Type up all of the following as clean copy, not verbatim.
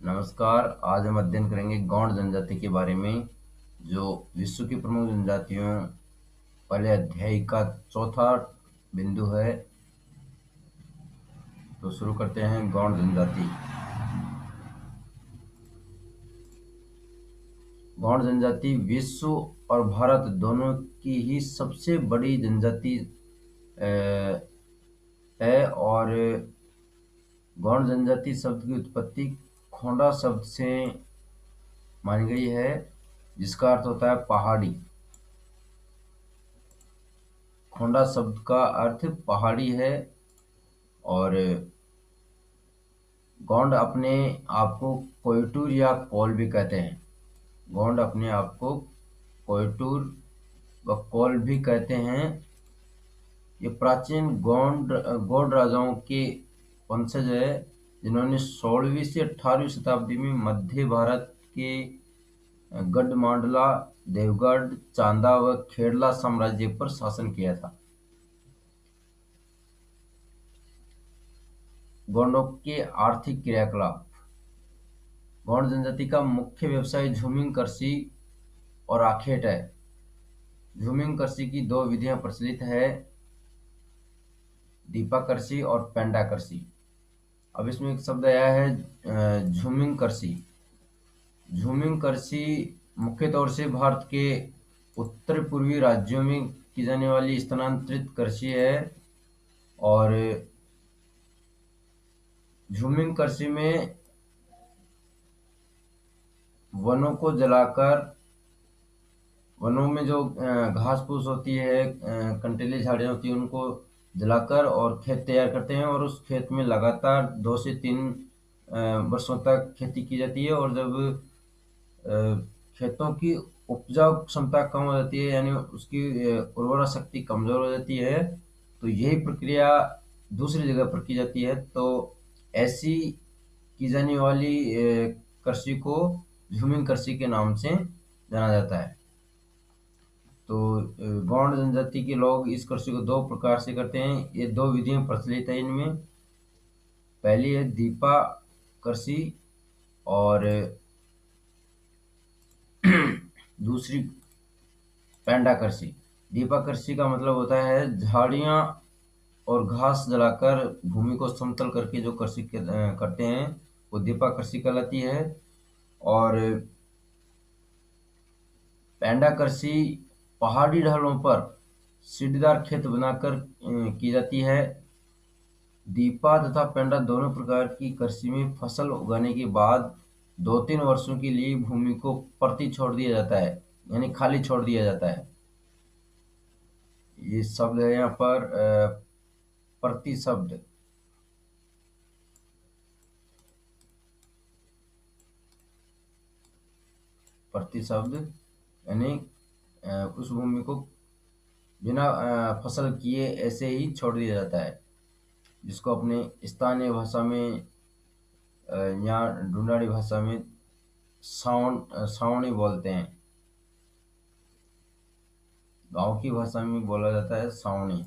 नमस्कार। आज हम अध्ययन करेंगे गौड़ जनजाति के बारे में, जो विश्व की प्रमुख जनजातियों पहले अध्याय का चौथा बिंदु है। तो शुरू करते हैं। गौड़ जनजाति। गौड़ जनजाति विश्व और भारत दोनों की ही सबसे बड़ी जनजाति है। और गौड़ जनजाति शब्द की उत्पत्ति खोंडा शब्द से मानी गई है, जिसका अर्थ होता है पहाड़ी। खोंडा शब्द का अर्थ पहाड़ी है। और गौंड अपने आप को कोयटूर या कोल भी कहते हैं। गौंड अपने आप को कोयटूर व कोल भी कहते हैं। ये प्राचीन गौड़ राजाओं के वंशज है, जिन्होंने 16वीं से 18वीं शताब्दी में मध्य भारत के गढ़मांडला, देवगढ़, चांदा व खेड़ला साम्राज्य पर शासन किया था। गौंडों के आर्थिक क्रियाकलाप। गौड़ जनजाति का मुख्य व्यवसाय झूमिंग कृषि और आखेट है। झूमिंग कृषि की दो विधियां प्रचलित है, दीपा कृषि और पेंडा कृषि। अब इसमें एक शब्द आया है झूमिंग कृषि। झूमिंग कृषि मुख्य तौर से भारत के उत्तर पूर्वी राज्यों में की जाने वाली स्थानांतरित कृषि है। और झूमिंग कृषि में वनों को जलाकर, वनों में जो घास फूस होती है, कंटीली झाड़ियाँ होती हैं, उनको जलाकर और खेत तैयार करते हैं। और उस खेत में लगातार 2 से 3 वर्षों तक खेती की जाती है। और जब खेतों की उपजाऊ क्षमता कम हो जाती है, यानी उसकी उर्वरा शक्ति कमजोर हो जाती है, तो यही प्रक्रिया दूसरी जगह पर की जाती है। तो ऐसी की जाने वाली कृषि को झूमिंग कृषि के नाम से जाना जाता है। तो गौड़ जनजाति के लोग इस कृषि को 2 प्रकार से करते हैं। ये 2 विधियां प्रचलित है इनमें। पहली है दीपा कृषि और दूसरी पेंडा कृषि। दीपा कृषि का मतलब होता है झाड़ियां और घास जलाकर भूमि को समतल करके जो कृषि करते हैं, वो दीपा कृषि कहलाती है। और पेंडा कृषि पहाड़ी ढलानों पर सीढ़ीदार खेत बनाकर की जाती है। दीपा तथा पेंडा दोनों प्रकार की कृषि में फसल उगाने के बाद 2-3 वर्षों के लिए भूमि को परती छोड़ दिया जाता है, यानी खाली छोड़ दिया जाता है। ये शब्द है यहाँ पर प्रति शब्द। प्रति शब्द यानी उस भूमि को बिना फसल किए ऐसे ही छोड़ दिया जाता है, जिसको अपने स्थानीय भाषा में या ढूंढाड़ी भाषा में सावणी बोलते हैं। गांव की भाषा में बोला जाता है सावणी,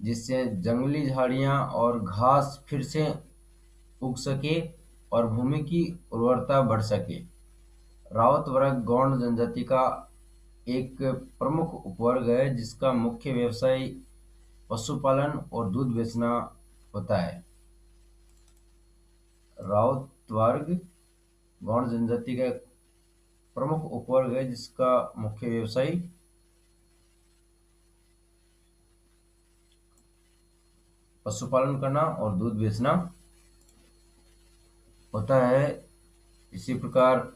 जिससे जंगली झाड़ियां और घास फिर से उग सके और भूमि की उर्वरता बढ़ सके। रावत वर्ग गौड़ जनजाति का एक प्रमुख उपवर्ग है, जिसका मुख्य व्यवसाय पशुपालन और दूध बेचना होता है। राउत वर्ग गौड़ जनजाति का एक प्रमुख उपवर्ग है, जिसका मुख्य व्यवसाय पशुपालन करना और दूध बेचना होता है। इसी प्रकार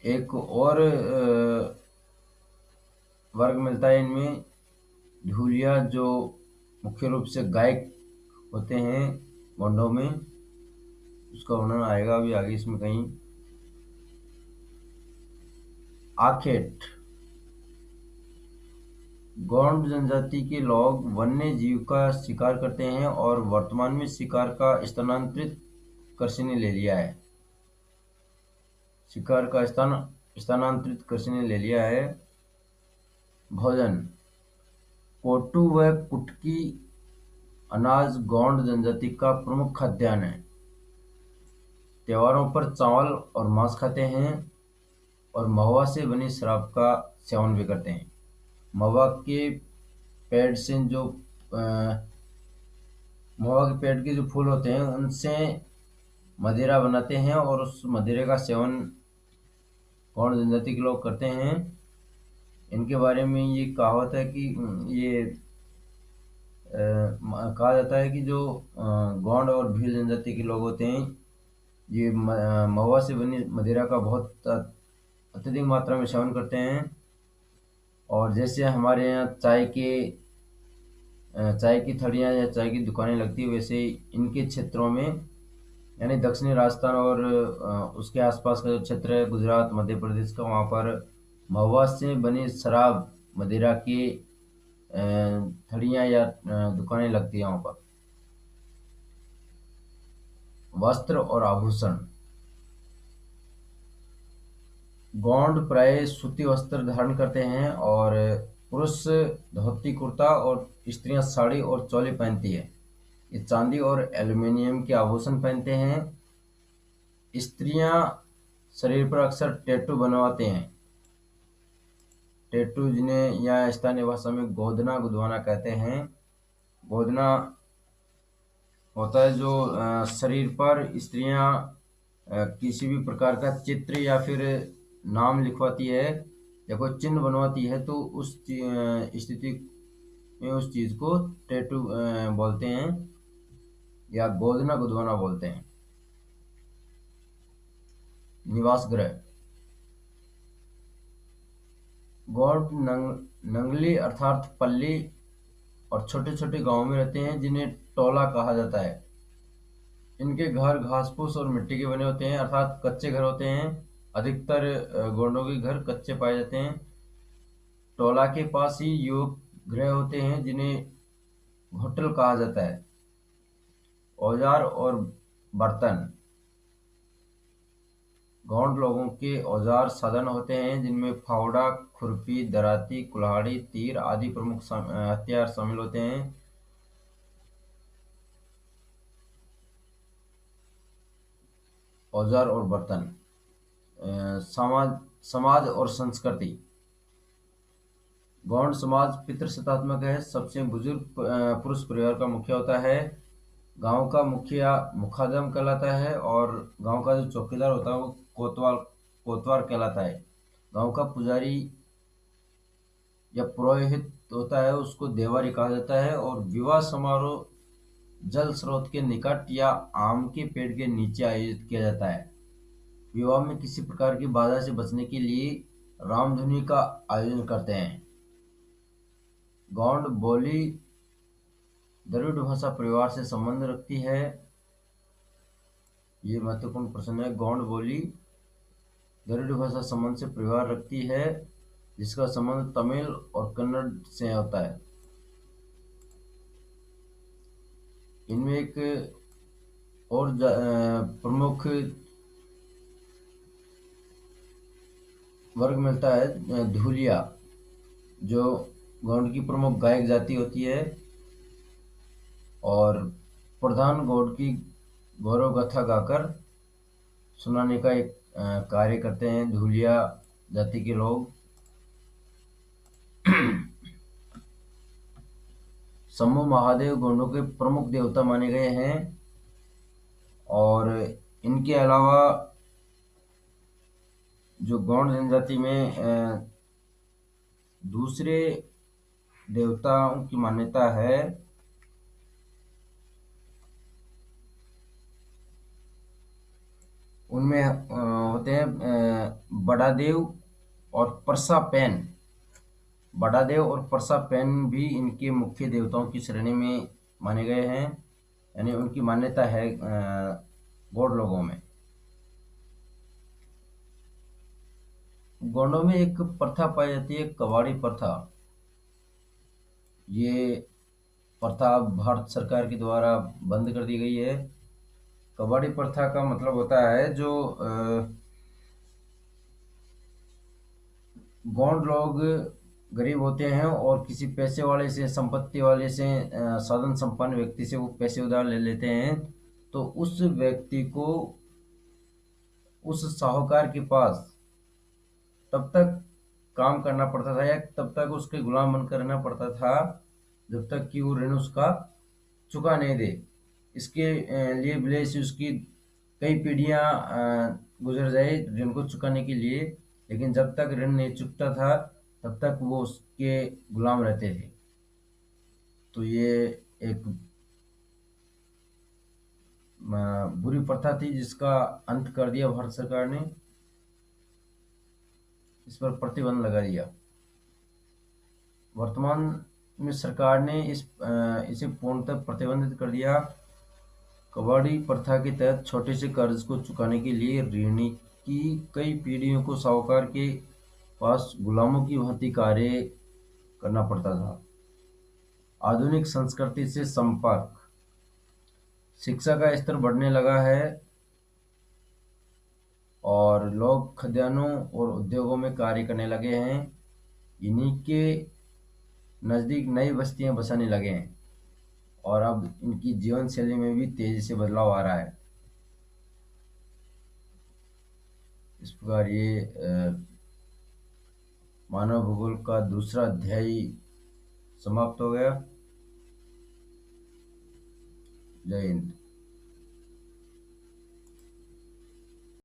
एक और वर्ग मिलता है इनमें, ढूलिया, जो मुख्य रूप से गायक होते हैं गोंडों में। उसका वर्णन आएगा अभी आगे इसमें कहीं। आखेट। गौड़ जनजाति के लोग वन्य जीव का शिकार करते हैं और वर्तमान में शिकार का स्थानांतरित कृषि ने ले लिया है। शिकार का स्थानांतरित कृषि ने ले लिया है। भोजन। कोटू व कुटकी अनाज गौंड जनजाति का प्रमुख खाद्यान्न है। त्योहारों पर चावल और मांस खाते हैं और महुआ से बनी शराब का सेवन भी करते हैं। महुआ के पेड़ से जो महुआ के पेड़ के जो फूल होते हैं उनसे मदिरा बनाते हैं और उस मदिरे का सेवन गौंड जनजाति के लोग करते हैं। इनके बारे में ये कहावत है कि ये कहा जाता है कि जो गौंड और भील जनजाति के लोग होते हैं ये महुआ से बनी मदिरा का बहुत अत्यधिक मात्रा में सेवन करते हैं। और जैसे हमारे यहाँ चाय की थड़ियाँ या चाय की दुकानें लगती है, वैसे ही इनके क्षेत्रों में यानी दक्षिणी राजस्थान और उसके आसपास का जो क्षेत्र है गुजरात मध्य प्रदेश का, वहाँ पर महुआ से बनी शराब मदिरा की थड़ियाँ या दुकानें लगती हैं वहाँ पर। वस्त्र और आभूषण। गौंड प्राय सूती वस्त्र धारण करते हैं और पुरुष धोती कुर्ता और स्त्रियां साड़ी और चोली पहनती है। ये चांदी और एल्युमिनियम के आभूषण पहनते हैं। स्त्रियां शरीर पर अक्सर टैटू बनवाते हैं। टैटू जिन्हें या स्थानीय भाषा में गोदना गुदवाना कहते हैं। गोदना होता है जो शरीर पर स्त्रियां किसी भी प्रकार का चित्र या फिर नाम लिखवाती है या कोई चिन्ह बनवाती है तो उस स्थिति में उस चीज को टैटू बोलते हैं या गोदना गुदवाना बोलते हैं। निवास गृह। गौड़ नंगली अर्थात पल्ली और छोटे छोटे गांवों में रहते हैं जिन्हें टोला कहा जाता है। इनके घर घास फूस और मिट्टी के बने होते हैं अर्थात कच्चे घर होते हैं। अधिकतर गोंडों के घर कच्चे पाए जाते हैं। टोला के पास ही योग गृह होते हैं जिन्हें होटल कहा जाता है। औजार और बर्तन। गौंड लोगों के औजार साधन होते हैं जिनमें फावड़ा खुरपी दराती कुल्हाड़ी तीर आदि प्रमुख हथियार शामिल होते हैं। औजार और बर्तन। समाज समाज और संस्कृति। गौंड समाज पितृसत्तात्मक है। सबसे बुजुर्ग पुरुष परिवार का मुखिया होता है। गांव का मुखिया मुखादम कहलाता है और गांव का जो चौकीदार होता है वो कोतवाल कहलाता है। गांव का पुजारी या पुरोहित होता है उसको देवारी कहा जाता है। और विवाह समारोह जल स्रोत के निकट या आम के पेड़ के नीचे आयोजित किया जाता है। विवाह में किसी प्रकार की बाधा से बचने के लिए रामधुनी का आयोजन करते हैं। गौंड बोली द्रविड़ भाषा परिवार से संबंध रखती है। ये महत्वपूर्ण प्रश्न है। गौंड बोली द्रविड़ भाषा संबंध से परिवार रखती है जिसका संबंध तमिल और कन्नड़ से होता है। इनमें एक और प्रमुख वर्ग मिलता है धूलिया, जो गौंड की प्रमुख गायक जाति होती है और प्रधान गौंड की गौरव गाथा गाकर सुनाने का एक कार्य करते हैं धूलिया जाति के लोग। शंभु महादेव गौंडों के प्रमुख देवता माने गए हैं और इनके अलावा जो गौंड जनजाति में दूसरे देवताओं की मान्यता है। उनमें होते हैं बड़ा देव और परसा पैन। बड़ा देव और परसा पैन भी इनके मुख्य देवताओं की श्रेणी में माने गए हैं, यानी उनकी मान्यता है गौड़ लोगों में। गौड़ों में एक प्रथा पाई जाती है कबाड़ी प्रथा। ये प्रथा भारत सरकार के द्वारा बंद कर दी गई है। कबाड़ी प्रथा का मतलब होता है जो गौंड लोग गरीब होते हैं और किसी पैसे वाले से, संपत्ति वाले से, साधन संपन्न व्यक्ति से वो पैसे उधार ले लेते हैं, तो उस व्यक्ति को उस साहूकार के पास तब तक काम करना पड़ता था, या तब तक उसके गुलाम बनकर रहना पड़ता था जब तक कि वो ऋण उसका चुका नहीं दे। इसके लिए भले से उसकी कई पीढ़ियां गुजर जाए ऋण को चुकाने के लिए, लेकिन जब तक ऋण नहीं चुकता था तब तक वो उसके गुलाम रहते थे। तो ये एक बुरी प्रथा थी जिसका अंत कर दिया भारत सरकार ने, इस पर प्रतिबंध लगा दिया। वर्तमान में सरकार ने इसे पूर्णतः प्रतिबंधित कर दिया। कबाड़ी प्रथा के तहत छोटे से कर्ज को चुकाने के लिए ऋणी की कई पीढ़ियों को साहूकार के पास गुलामों की भांति कार्य करना पड़ता था। आधुनिक संस्कृति से संपर्क, शिक्षा का स्तर बढ़ने लगा है और लोग खदानों और उद्योगों में कार्य करने लगे हैं। इन्हीं के नज़दीक नई बस्तियां बसाने लगे हैं और अब इनकी जीवन शैली में भी तेजी से बदलाव आ रहा है। इस प्रकार ये मानव भूगोल का दूसरा अध्याय समाप्त हो गया। जय हिंद।